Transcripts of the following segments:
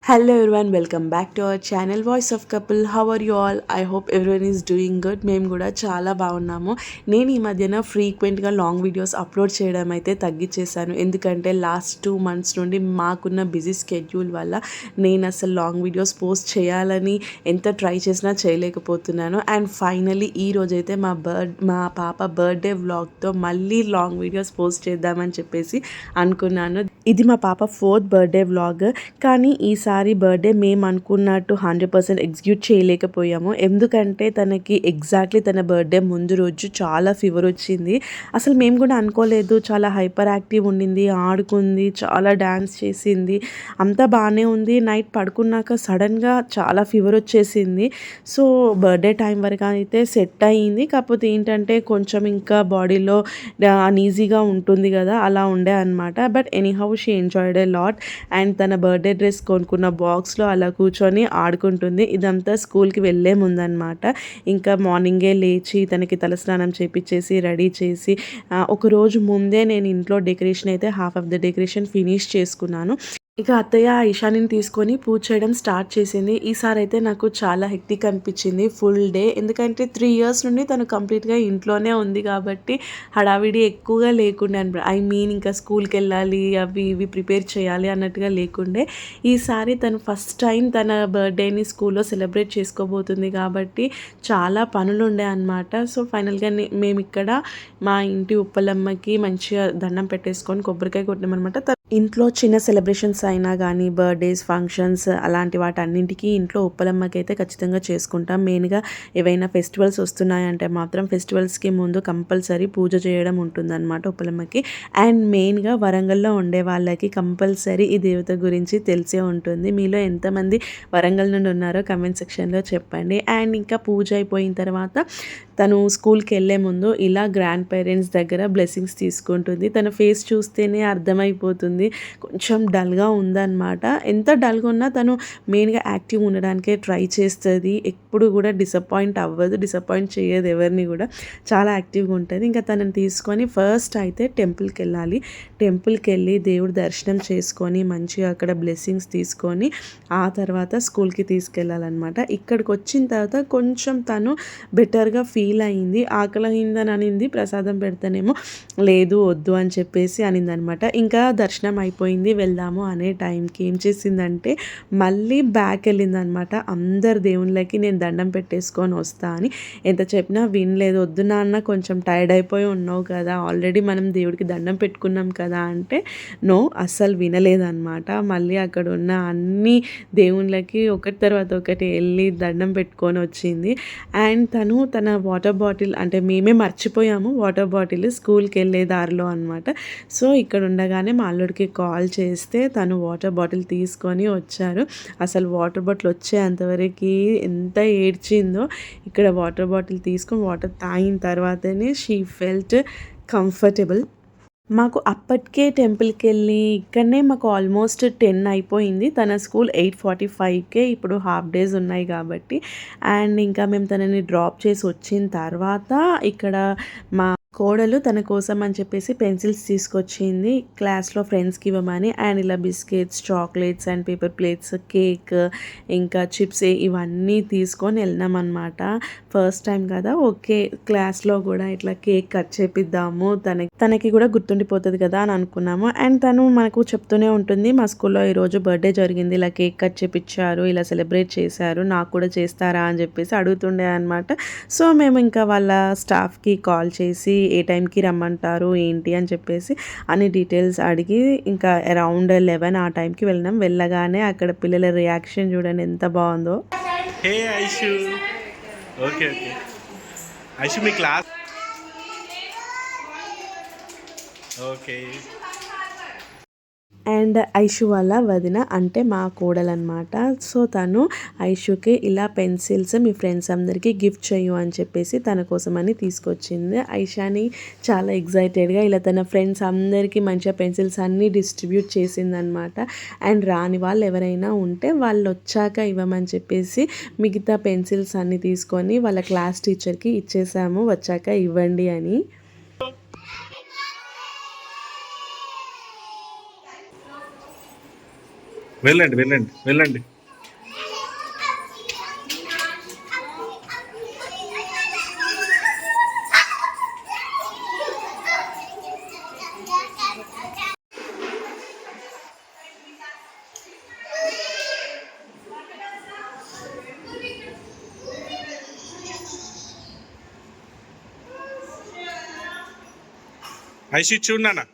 Hello everyone, welcome back to our channel Voice of Couple. How are you all? I hope everyone is doing good. మేము కూడా చాలా బాగున్నాము. నేను ఈ మధ్యన ఫ్రీక్వెంట్గా లాంగ్ వీడియోస్ అప్లోడ్ చేయడం అయితే తగ్గించేశాను. ఎందుకంటే లాస్ట్ 2 months నుండి మాకున్న బిజీ స్కెడ్యూల్ వల్ల నేను అసలు లాంగ్ వీడియోస్ పోస్ట్ చేయాలని ఎంత ట్రై చేసినా చేయలేకపోతున్నాను. అండ్ ఫైనలీ ఈ రోజైతే మా పాప బర్త్డే వ్లాగ్తో మళ్ళీ లాంగ్ వీడియోస్ పోస్ట్ చేద్దామని చెప్పేసి అనుకున్నాను. ఇది మా పాప 4th బర్త్డే వ్లాగ్. కానీ ఈసారి బర్త్డే మేము అనుకున్నట్టు 100% ఎగ్జిక్యూట్ చేయలేకపోయాము. ఎందుకంటే తనకి ఎగ్జాక్ట్లీ తన బర్త్డే ముందు రోజు చాలా ఫీవర్ వచ్చింది. అసలు మేము కూడా అనుకోలేదు. చాలా హైపర్ యాక్టివ్ ఉండింది, ఆడుకుంది, చాలా డ్యాన్స్ చేసింది, అంతా బాగానే ఉంది. నైట్ పడుకున్నాక సడన్గా చాలా ఫీవర్ వచ్చేసింది. సో బర్త్డే టైం వరకు అయితే సెట్ అయ్యింది. కాకపోతే ఏంటంటే కొంచెం ఇంకా బాడీలో అన్ఈజీగా ఉంటుంది కదా, అలా ఉండే అనమాట. But anyhow she enjoyed a lot. And తన బర్త్డే డ్రెస్ కొనుక్కున్న బాక్స్లో అలా కూర్చొని ఆడుకుంటుంది. ఇదంతా స్కూల్కి వెళ్ళే ముందనమాట. ఇంకా మార్నింగే లేచి తనకి తలస్నానం చేపించేసి రెడీ చేసి ఒకరోజు ముందే నేను ఇంట్లో డెకరేషన్ అయితే half of the decoration finish చేసుకున్నాను. ఇక అత్తయ్య ఈశానిని తీసుకొని పూజ చేయడం స్టార్ట్ చేసింది. ఈసారి అయితే నాకు చాలా హెక్టిక్ అనిపించింది ఫుల్ డే. ఎందుకంటే 3 years నుండి తను కంప్లీట్గా ఇంట్లోనే ఉంది కాబట్టి హడావిడి ఎక్కువగా లేకుండే ఇంకా స్కూల్కి వెళ్ళాలి, అవి ఇవి ప్రిపేర్ చేయాలి అన్నట్టుగా లేకుండే. ఈసారి తను ఫస్ట్ టైం తన బర్త్డేని స్కూల్లో సెలబ్రేట్ చేసుకోబోతుంది కాబట్టి చాలా పనులు ఉండే అనమాట. సో ఫైనల్గా మేము ఇక్కడ మా ఇంటి ఉప్పలమ్మకి మంచిగా దండం పెట్టేసుకొని కొబ్బరికాయ కొట్టామన్నమాట. ఇంట్లో చిన్న సెలబ్రేషన్స్ అయినా కానీ బర్త్డేస్, ఫంక్షన్స్ అలాంటి వాటన్నింటికి ఇంట్లో ఉప్పలమ్మకి అయితే ఖచ్చితంగా చేసుకుంటాం. మెయిన్గా ఏవైనా ఫెస్టివల్స్ వస్తున్నాయంటే మాత్రం ఫెస్టివల్స్కి ముందు కంపల్సరీ పూజ చేయడం ఉంటుందన్నమాట ఉప్పలమ్మకి. అండ్ మెయిన్గా వరంగల్లో ఉండే వాళ్ళకి కంపల్సరీ ఈ దేవత గురించి తెలిసే ఉంటుంది. మీలో ఎంతమంది వరంగల్ నుండి ఉన్నారో కమెంట్ సెక్షన్లో చెప్పండి. అండ్ ఇంకా పూజ అయిపోయిన తర్వాత తను స్కూల్కి వెళ్ళే ముందు ఇలా గ్రాండ్ పేరెంట్స్ దగ్గర బ్లెస్సింగ్స్ తీసుకుంటుంది. తన ఫేస్ చూస్తేనే అర్థమైపోతుంది కొంచెం డల్గా ఉందన్నమాట. ఎంత డల్గా ఉన్నా తను మెయిన్గా యాక్టివ్ ఉండడానికే ట్రై చేస్తుంది. ఎప్పుడు కూడా డిసప్పాయింట్ అవ్వదు, డిసప్పాయింట్ చేయదు ఎవరిని కూడా. చాలా యాక్టివ్గా ఉంటుంది. ఇంకా తనని తీసుకొని ఫస్ట్ అయితే టెంపుల్కి వెళ్ళాలి. టెంపుల్కి వెళ్ళి దేవుడి దర్శనం చేసుకొని మంచిగా అక్కడ బ్లెస్సింగ్స్ తీసుకొని ఆ తర్వాత స్కూల్కి తీసుకెళ్ళాలన్నమాట. ఇక్కడికి వచ్చిన తర్వాత కొంచెం తను బెటర్గా ఫీల్ అయింది. ఆకలైందని అనింది. ప్రసాదం పెడతానేమో లేదు వద్దు అని చెప్పేసి అనిందనమాట. ఇంకా దర్శనం అయిపోయింది వెళ్దాము అనే టైంకి ఏం చేసిందంటే మళ్ళీ బ్యాక్ వెళ్ళిందనమాట. అందరు దేవుళ్ళకి నేను దండం పెట్టేసుకొని వస్తా అని. ఎంత చెప్పినా వినలేదు. వద్దు నాన్న కొంచెం టైర్డ్ అయిపోయి ఉన్నావు కదా, ఆల్రెడీ మనం దేవుడికి దండం పెట్టుకున్నాం కదా అంటే నో, అస్సలు వినలేదన్నమాట. మళ్ళీ అక్కడ ఉన్న అన్ని దేవుళ్ళకి ఒకటి తర్వాత ఒకటి వెళ్ళి దండం పెట్టుకొని వచ్చింది. అండ్ తను తన వాటర్ బాటిల్, అంటే మేమే మర్చిపోయాము వాటర్ బాటిల్ స్కూల్కి వెళ్ళే దారిలో అనమాట. సో ఇక్కడ ఉండగానే మా అల్లుడికి కాల్ చేస్తే తను వాటర్ బాటిల్ తీసుకొని వచ్చారు. అసలు వాటర్ బాటిల్ వచ్చేంతవరకు ఎంత ఏడ్చిందో. ఇక్కడ వాటర్ బాటిల్ తీసుకొని వాటర్ తాగిన తర్వాతనే షీ ఫెల్ట్ కంఫర్టబుల్. మాకు అప్పటికే టెంపుల్కి వెళ్ళి ఇక్కడనే మాకు ఆల్మోస్ట్ 10 అయిపోయింది. తన స్కూల్ 8:45కే ఇప్పుడు హాఫ్ డేస్ ఉన్నాయి కాబట్టి. అండ్ ఇంకా మేము తనని డ్రాప్ చేసి వచ్చిన తర్వాత ఇక్కడ మా కోడలు తన కోసం అని చెప్పేసి పెన్సిల్స్ తీసుకొచ్చింది క్లాస్లో ఫ్రెండ్స్కి ఇవ్వమని. అండ్ ఇలా biscuits, chocolates and paper plates, cake, ఇంకా చిప్స్ ఇవన్నీ తీసుకొని వెళ్ళినామన్నమాట. ఫస్ట్ టైం కదా, ఓకే క్లాస్లో కూడా ఇట్లా కేక్ కట్ చేపిద్దాము, తనకి కూడా గుర్తుండిపోతుంది కదా అని అనుకున్నాము. అండ్ తను మనకు చెప్తూనే ఉంటుంది, మా స్కూల్లో ఈరోజు బర్త్డే జరిగింది, ఇలా కేక్ కట్ చేపించారు, ఇలా సెలబ్రేట్ చేశారు, నాకు కూడా చేస్తారా అని చెప్పేసి అడుగుతుండే అనమాట. సో మేము ఇంకా వాళ్ళ స్టాఫ్కి కాల్ చేసి ఏ టైంకి రమ్మంటారు ఏంటి అని చెప్పేసి అన్ని డీటెయిల్స్ అడిగి ఇంకా అరౌండ్ 11 ఆ టైంకి వెళ్ళినాం. వెళ్ళగానే అక్కడ పిల్లల రియాక్షన్ చూడండి ఎంత బాగుందో. Hey Aishu, okay okay Aishu మీ క్లాస్ ఓకే. అండ్ ఐషు వాళ్ళ వదిన అంటే మా కోడలన్నమాట. సో తను ఐషుకి ఇలా పెన్సిల్స్ మీ ఫ్రెండ్స్ అందరికీ గిఫ్ట్ చేయు అని చెప్పేసి తన కోసమని తీసుకొచ్చింది. ఐషాని చాలా ఎగ్జైటెడ్గా ఇలా తన ఫ్రెండ్స్ అందరికీ మంచిగా పెన్సిల్స్ అన్నీ డిస్ట్రిబ్యూట్ చేసిందనమాట. అండ్ రాని వాళ్ళు ఎవరైనా ఉంటే వాళ్ళు వచ్చాక ఇవ్వమని చెప్పేసి మిగతా పెన్సిల్స్ అన్నీ తీసుకొని వాళ్ళ క్లాస్ టీచర్కి ఇచ్చేసాము, వచ్చాక ఇవ్వండి అని. వెళ్ళండి వెళ్ళండి వెళ్ళండి. ఐషు చూడనా.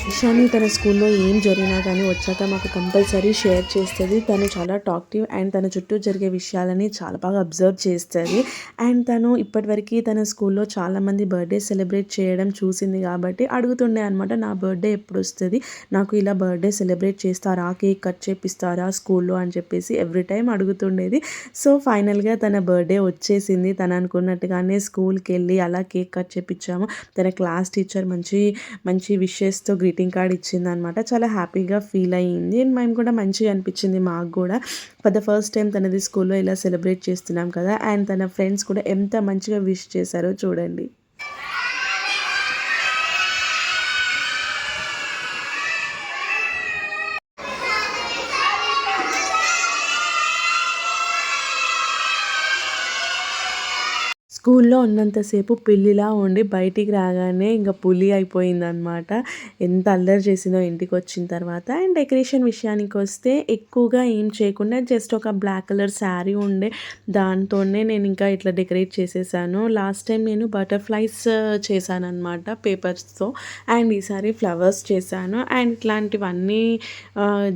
ఇషాని తన స్కూల్లో ఏం జరిగినా కానీ వచ్చాక మాకు కంపల్సరీ షేర్ చేస్తుంది. తను చాలా టాక్టివ్ అండ్ తన చుట్టూ జరిగే విషయాలని చాలా బాగా అబ్జర్వ్ చేస్తుంది. అండ్ తను ఇప్పటివరకు తన స్కూల్లో చాలామంది బర్త్డే సెలబ్రేట్ చేయడం చూసింది కాబట్టి అడుగుతుండే అనమాట, నా బర్త్డే ఎప్పుడు వస్తుంది, నాకు ఇలా బర్త్డే సెలబ్రేట్ చేస్తారా, కేక్ కట్ చేపిస్తారా స్కూల్లో అని చెప్పేసి ఎవ్రీ టైం అడుగుతుండేది. సో ఫైనల్గా తన బర్త్డే వచ్చేసింది. తను అనుకున్నట్టుగానే స్కూల్కి వెళ్ళి అలా కేక్ కట్ చేపించాము. తన క్లాస్ టీచర్ మంచి మంచి విషెస్తో గ్రీటింగ్ కార్డ్ ఇచ్చిందనమాట. చాలా హ్యాపీగా ఫీల్ అయ్యింది. అండ్ మేము కూడా మంచిగా అనిపించింది మాకు కూడా. ఫర్ ద ఫస్ట్ టైం తనది స్కూల్లో ఇలా సెలబ్రేట్ చేస్తున్నాం కదా. అండ్ తన ఫ్రెండ్స్ కూడా ఎంత మంచిగా విష్ చేశారో చూడండి. స్కూల్లో ఉన్నంతసేపు పిల్లిలా ఉండి బయటికి రాగానే ఇంకా పులి అయిపోయిందనమాట. ఎంత అల్లరి చేసిందో ఇంటికి వచ్చిన తర్వాత. అండ్ డెకరేషన్ విషయానికి వస్తే ఎక్కువగా ఏం చేయకుండా జస్ట్ ఒక బ్లాక్ కలర్ శారీ ఉండే దాంతోనే నేను ఇంకా ఇట్లా డెకరేట్ చేసేసాను. లాస్ట్ టైం నేను బటర్ఫ్లైస్ చేశాను అనమాట పేపర్స్తో. అండ్ ఈసారి ఫ్లవర్స్ చేశాను. అండ్ ఇట్లాంటివన్నీ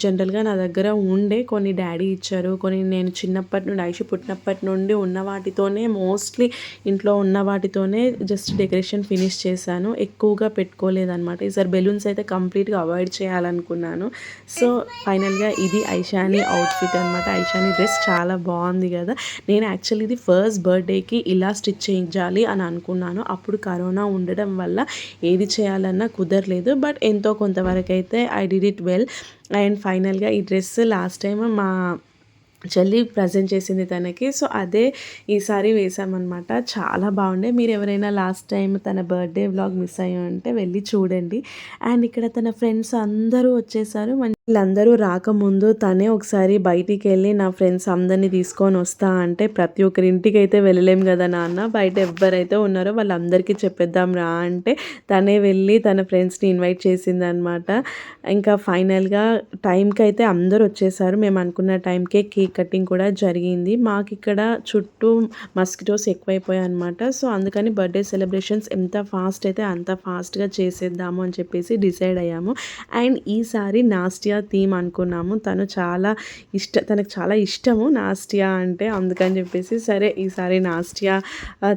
జనరల్గా నా దగ్గర ఉండే, కొన్ని డాడీ ఇచ్చారు, కొన్ని నేను చిన్నప్పటి నుండి ఐషు పుట్టినప్పటి నుండి ఉన్న వాటితోనే మోస్ట్లీ ఇంట్లో ఉన్న వాటితోనే జస్ట్ డెకరేషన్ ఫినిష్ చేశాను. ఎక్కువగా పెట్టుకోలేదన్నమాట. ఈసారి బెలూన్స్ అయితే కంప్లీట్గా అవాయిడ్ చేయాలనుకున్నాను. సో ఫైనల్గా ఇది ఐషాని అవుట్ఫిట్ అనమాట. ఐషాని డ్రెస్ చాలా బాగుంది కదా. నేను యాక్చువల్లీ ఇది ఫస్ట్ బర్త్డేకి ఇలా స్టిచ్ చేయించాలి అని అనుకున్నాను. అప్పుడు కరోనా ఉండడం వల్ల ఏది చేయాలన్నా కుదరలేదు. బట్ ఎంతో కొంతవరకు అయితే I did it well. And ఫైనల్గా ఈ డ్రెస్ లాస్ట్ టైం మా చెల్లి ప్రజెంట్ చేసింది తనకి. సో అదే ఈసారి వేసామన్నమాట. చాలా బాగుండే. మీరు ఎవరైనా లాస్ట్ టైం తన బర్త్డే వ్లాగ్ మిస్ అయ్యి ఉంటే వెళ్ళి చూడండి. అండ్ ఇక్కడ తన ఫ్రెండ్స్ అందరూ వచ్చేసారు. వీళ్ళందరూ రాకముందు తనే ఒకసారి బయటికి వెళ్ళి నా ఫ్రెండ్స్ అందరినీ తీసుకొని వస్తా అంటే, ప్రతి ఒక్కరి ఇంటికి అయితే వెళ్ళలేం కదా నాన్న, బయట ఎవరైతే ఉన్నారో వాళ్ళందరికీ చెప్పేద్దాం రా అంటే తనే వెళ్ళి తన ఫ్రెండ్స్ని ఇన్వైట్ చేసింది అనమాట. ఇంకా ఫైనల్గా టైంకి అయితే అందరూ వచ్చేసారు. మేము అనుకున్న టైంకే కేక్ కటింగ్ కూడా జరిగింది. మాకు ఇక్కడ చుట్టూ మస్కిటోస్ ఎక్కువైపోయాయి అనమాట. సో అందుకని బర్త్డే సెలబ్రేషన్స్ ఎంత ఫాస్ట్ అయితే అంత ఫాస్ట్గా చేసేద్దాము అని చెప్పేసి డిసైడ్ అయ్యాము. అండ్ ఈసారి నాస్టియా థీమ్ అనుకున్నాము. తనకు చాలా ఇష్టము నాస్టియా అంటే. అందుకని చెప్పేసి సరే ఈసారి నాస్టియా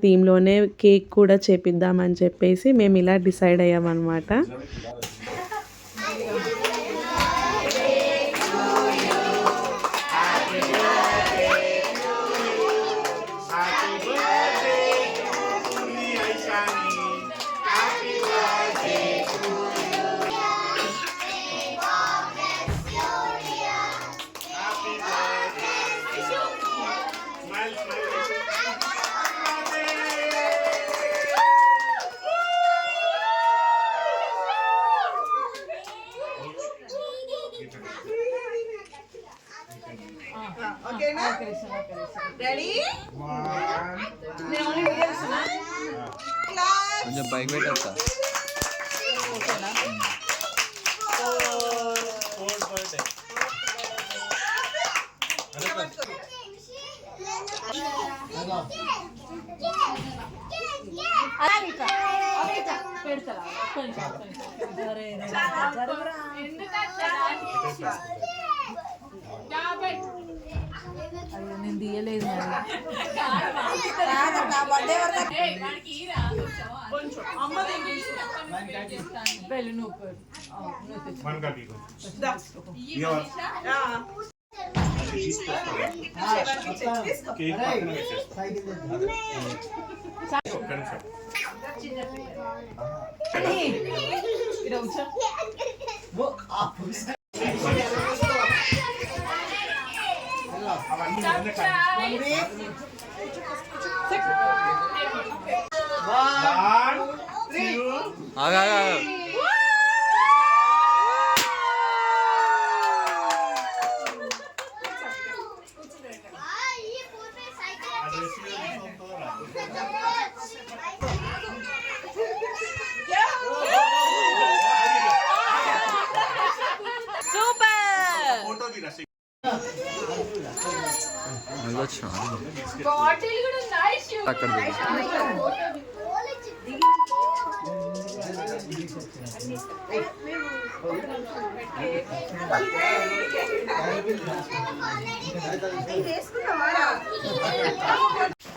థీమ్లోనే కేక్ కూడా చేపిద్దామని చెప్పేసి మేము ఇలా డిసైడ్ అయ్యామన్నమాట. కొంచెం పైకి పెట్టేస్తా. నేను తీయలేదు అక్కడ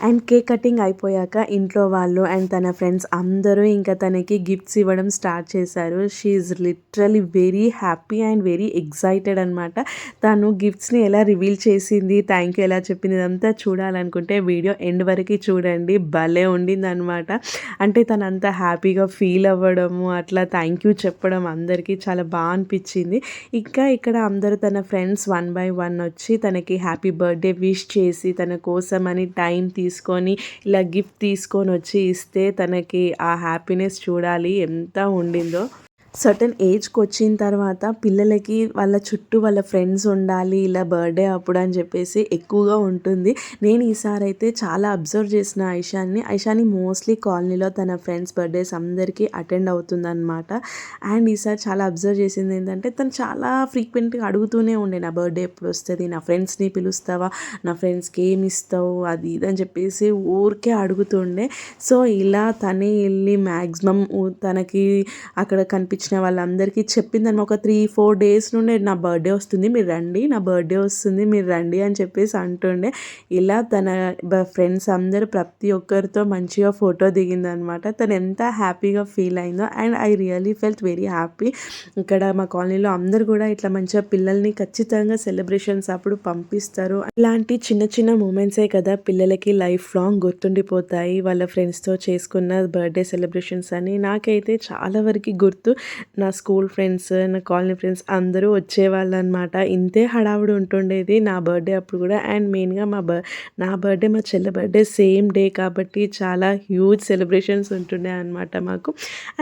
అండ్ కేక్ కటింగ్ అయిపోయాక ఇంట్లో వాళ్ళు అండ్ తన ఫ్రెండ్స్ అందరూ ఇంకా తనకి గిఫ్ట్స్ ఇవ్వడం స్టార్ట్ చేశారు. She is literally very happy and very excited అనమాట. తను గిఫ్ట్స్ని ఎలా రివీల్ చేసింది, థ్యాంక్ యూ ఎలా చెప్పింది ఇదంతా చూడాలనుకుంటే వీడియో ఎండ్ వరకు చూడండి. భలే ఉండింది అనమాట. అంటే తను అంత హ్యాపీగా ఫీల్ అవ్వడము, అట్లా థ్యాంక్ యూ చెప్పడం అందరికీ చాలా బాగా అనిపించింది. ఇంకా ఇక్కడ అందరూ తన ఫ్రెండ్స్ 1 by 1 వచ్చి తనకి హ్యాపీ బర్త్డే విష్ చేసి తన కోసం అని టైం తీసుకొని ఇలా గిఫ్ట్ తీసుకొని వచ్చి ఇస్తే తనకి ఆ హ్యాపీనెస్ చూడాలి ఎంత ఉండిందో. సర్టన్ ఏజ్కి వచ్చిన తర్వాత పిల్లలకి వాళ్ళ చుట్టూ వాళ్ళ ఫ్రెండ్స్ ఉండాలి ఇలా బర్త్డే అప్పుడు అని చెప్పేసి ఎక్కువగా ఉంటుంది. నేను ఈసారి అయితే చాలా అబ్జర్వ్ చేసిన ఐషాని మోస్ట్లీ కాలనీలో తన ఫ్రెండ్స్ బర్త్డేస్ అందరికీ అటెండ్ అవుతుందన్నమాట. అండ్ ఈసారి చాలా అబ్జర్వ్ చేసింది ఏంటంటే తను చాలా ఫ్రీక్వెంట్గా అడుగుతూనే ఉండే నా బర్త్డే ఎప్పుడు వస్తుంది, నా ఫ్రెండ్స్ని పిలుస్తావా, నా ఫ్రెండ్స్కి ఏమి ఇస్తావు, అది ఇది అని చెప్పేసి ఊరికే అడుగుతుండే. సో ఇలా తనే వెళ్ళి మ్యాక్సిమం తనకి అక్కడ కనిపించిన వాళ్ళందరికీ చెప్పిందని ఒక 3-4 days నుండి నా బర్త్డే వస్తుంది మీరు రండి, నా బర్త్డే వస్తుంది మీరు రండి అని చెప్పేసి అంటుండే. ఇలా తన ఫ్రెండ్స్ అందరూ ప్రతి ఒక్కరితో మంచిగా ఫోటో దిగిందనమాట. తను ఎంత హ్యాపీగా ఫీల్ అయిందో. And I really felt very happy. ఇక్కడ మా కాలనీలో అందరూ కూడా ఇట్లా మంచిగా పిల్లల్ని ఖచ్చితంగా సెలబ్రేషన్స్ అప్పుడు పంపిస్తారు. ఇలాంటి చిన్న చిన్న మూమెంట్సే కదా పిల్లలకి లైఫ్ లాంగ్ గుర్తుండిపోతాయి. వాళ్ళ ఫ్రెండ్స్తో చేసుకున్న బర్త్డే సెలబ్రేషన్స్ అని నాకైతే చాలా వరకు గుర్తు. నా స్కూల్ ఫ్రెండ్స్, నా కాలనీ ఫ్రెండ్స్ అందరూ వచ్చేవాళ్ళు అనమాట. ఇంతే హడావుడి ఉంటుండేది నా బర్త్డే అప్పుడు కూడా. అండ్ మెయిన్గా నా బర్త్డే మా చెల్లె బర్త్డే సేమ్ డే కాబట్టి చాలా హ్యూజ్ సెలబ్రేషన్స్ ఉంటుండే అనమాట మాకు.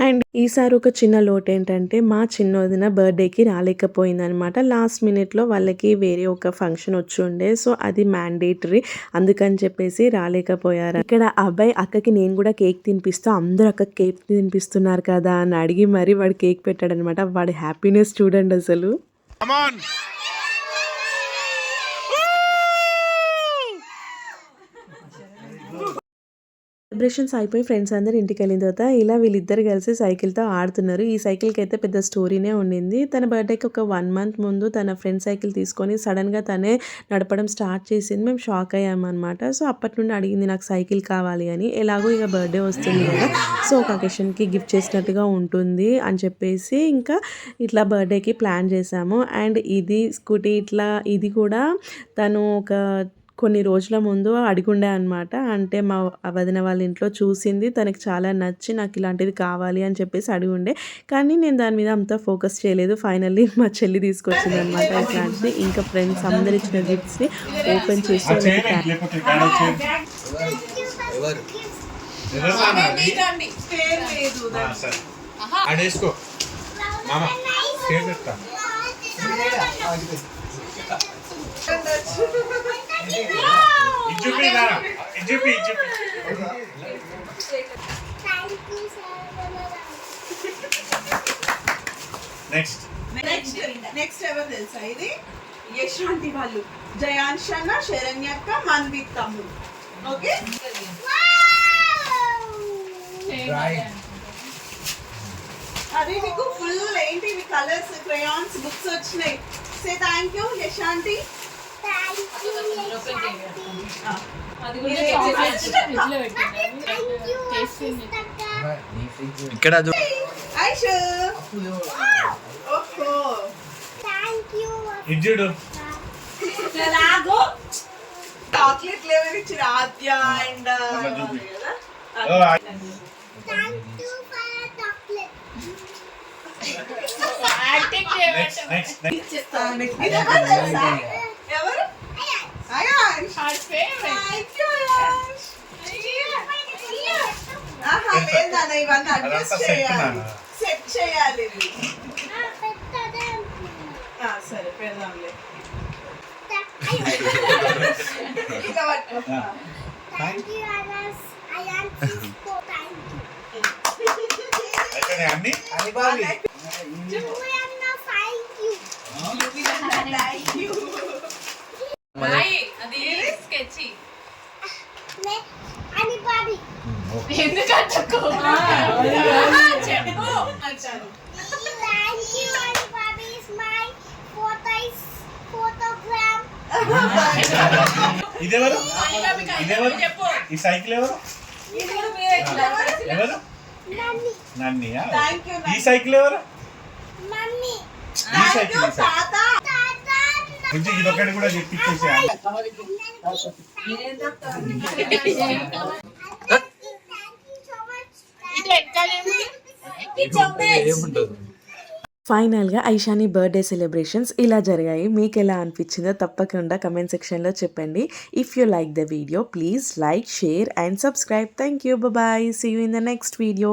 అండ్ ఈసారి ఒక చిన్న లోటు ఏంటంటే మా చిన్న వదిన బర్త్డేకి రాలేకపోయిందనమాట. లాస్ట్ మినిట్లో వాళ్ళకి వేరే ఒక ఫంక్షన్ వచ్చి ఉండే. సో అది మ్యాండేటరీ అందుకని చెప్పేసి రాలేకపోయారు. ఇక్కడ అబ్బాయి అక్కకి నేను కూడా కేక్ తినిపిస్తూ అందరూ అక్కకి కేక్ తినిపిస్తున్నారు కదా అని అడిగి మరి వాడు కేక్ పెట్టాడనమాట. వాడి హ్యాపీనెస్ చూడండి అసలు. సెలబ్రేషన్స్ అయిపోయి ఫ్రెండ్స్ అందరు ఇంటికి వెళ్ళిన తర్వాత ఇలా వీళ్ళిద్దరు కలిసి సైకిల్తో ఆడుతున్నారు. ఈ సైకిల్కి అయితే పెద్ద స్టోరీనే ఉండింది. తన బర్త్డేకి ఒక 1 month ముందు తన ఫ్రెండ్ సైకిల్ తీసుకొని సడన్గా తనే నడపడం స్టార్ట్ చేసింది. మేము షాక్ అయ్యామన్నమాట. సో అప్పటి నుండి అడిగింది నాకు సైకిల్ కావాలి అని. ఎలాగో ఇక బర్త్డే వస్తుంది కదా, సో ఒక అకేషన్కి గిఫ్ట్ చేసినట్టుగా ఉంటుంది అని చెప్పేసి ఇంకా ఇట్లా బర్త్డేకి ప్లాన్ చేశాము. అండ్ ఇది స్కూటీ ఇట్లా ఇది కూడా తను ఒక కొన్ని రోజుల ముందు అడిగుండే అనమాట. అంటే మా వదిన వాళ్ళ ఇంట్లో చూసింది, తనకి చాలా నచ్చి నాకు ఇలాంటిది కావాలి అని చెప్పేసి అడిగుండే. కానీ నేను దాని మీద అంతా ఫోకస్ చేయలేదు. ఫైనల్లీ మా చెల్లి తీసుకొచ్చింది అనమాట ఇట్లాంటిది. ఇంకా ఫ్రెండ్స్ అందరు ఇచ్చిన గిఫ్ట్స్ని ఓపెన్ చేసి నెక్స్ట్ ఎవరు తెలుసా? ఇది యశ్వంతి వాళ్ళు, జయాన్షన్న, శరణ్యక్క, మన్విత్ తమ్ముడు. ఓకే అది మీకు ఫుల్ ఏంటి కలర్స్ క్రేయాన్స్ బుక్స్ వచ్చినాయి. Say thank you Yashanti. ఇక్కడ చాక్లెట్ ఫ్లేవర్ ఇచ్చిన ఆద్య అండ్ నెక్స్ట్ ఇదెవరు తెలుసా? ఎవరు? అయాన్. Thank you, Ayaan. ఆహా, లేదు నాన్న, ఇవన్నీ అడ్జస్ట్ అదంతా set చేయాలి. నాన్న. సెట్ చేయాలి ఇవి. సరే పెడదాంలే. ఇక పట్టు. అన్ని Thank you. అది స్కెచ్ ఇదెవరు ఇదెవరు ఈ సైకిల్ ఎవరు ఎవరు నన్నియా Thank you, ఈ సైకిల్ ఎవరు ఈ Thank సైకిల్ you, ఈ సైకిల్ తాత. కొంచెం ఇదొకటి కూడా చెప్పించేసి ఏముంటుంది ఫైనల్గా ఐషాని బర్త్డే సెలబ్రేషన్స్ ఇలా జరిగాయి. మీకు ఎలా అనిపించిందో తప్పకుండా కమెంట్ సెక్షన్లో చెప్పండి. If you like the video please like, share and subscribe. Thank you. Bye. See you in the next video.